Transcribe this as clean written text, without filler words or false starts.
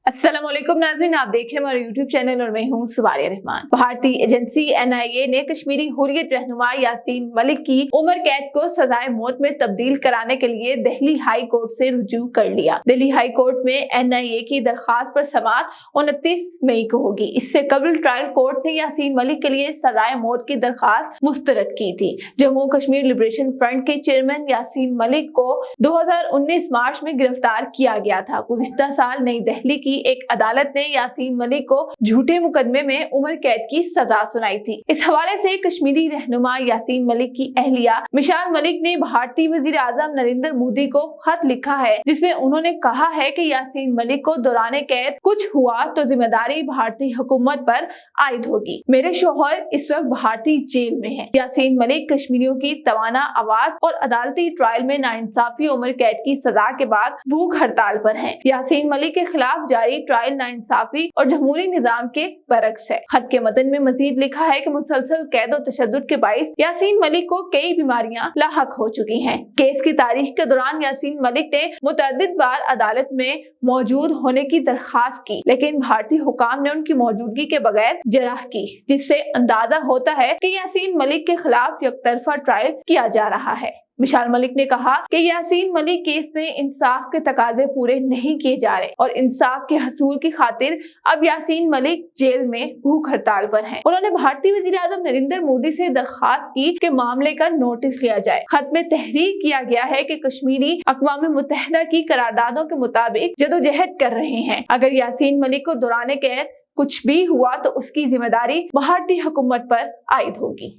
अस्सलामुअलैकुम नाज़रीन, आप देख रहे हैं हमारा यूट्यूब चैनल और मैं हूं सुवारिया रहमान। भारतीय एजेंसी NIA ने कश्मीरी हुर्रियत रहनुमा यासीन मलिक की उम्र कैद को सजाए मौत में तब्दील कराने के लिए दिल्ली हाई कोर्ट से रुजू कर लिया। दिल्ली हाई कोर्ट में NIA की दरखास्त पर समाअत 29 मई को होगी। इससे कबल ट्रायल कोर्ट ने यासीन मलिक के लिए सजाए मौत की दरखास्त मुस्तरद की थी। जम्मू कश्मीर लिबरेशन फ्रंट के चेयरमैन यासीन मलिक को 2019 मार्च में गिरफ्तार किया गया था। गुज़िश्ता साल नई दिल्ली की एक अदालत ने यासीन मलिक को झूठे मुकदमे में उम्र कैद की सजा सुनाई थी। इस हवाले से कश्मीरी रहनुमा यासीन मलिक की अहलिया मिसाल मलिक ने भारतीय वजीर आजम नरेंद्र मोदी को खत लिखा है, जिसमें उन्होंने कहा है कि यासीन मलिक को दौरान कैद कुछ हुआ तो जिम्मेदारी भारतीय हुकूमत पर आयद होगी। मेरे शौहर इस वक्त भारतीय जेल में है। यासीन मलिक कश्मीरियों की तवाना आवाज और अदालती ट्रायल में नाइंसाफी उम्र कैद की सजा के बाद भूख हड़ताल पर हैं। यासीन मलिक के खिलाफ जारी ट्रायल नाइंसाफी और जमहूरी निजाम के बरक्स है। खत के मतन में मजीद लिखा है कि मुसलसल कैद और तशद्दुद के बाइस यासीन मलिक को कई बीमारियां लाहक हो चुकी हैं। केस की तारीख के दौरान यासीन मलिक ने मुतअद्दिद बार अदालत में मौजूद होने की दरखास्त की, लेकिन भारतीय हुकाम ने उनकी मौजूदगी के बगैर जराह की, जिससे अंदाजा होता है कि यासीन मलिक के खिलाफ यकतरफा ट्रायल किया जा रहा है। मिसाल मलिक ने कहा कि यासीन मलिक केस में इंसाफ के तकाजे पूरे नहीं किए जा रहे और इंसाफ के हसूल की खातिर अब यासीन मलिक जेल में भूख हड़ताल पर हैं। उन्होंने भारतीय वजीर आजम नरेंद्र मोदी से दरखास्त की कि मामले का नोटिस लिया जाए। खत में तहरीर किया गया है कि कश्मीरी अक़वाम मुत्तहिदा की करारदादों के मुताबिक जदोजहद कर रहे हैं। अगर यासीन मलिक को दौरान कैद कुछ भी हुआ तो उसकी जिम्मेदारी भारतीय हुकूमत पर आयद होगी।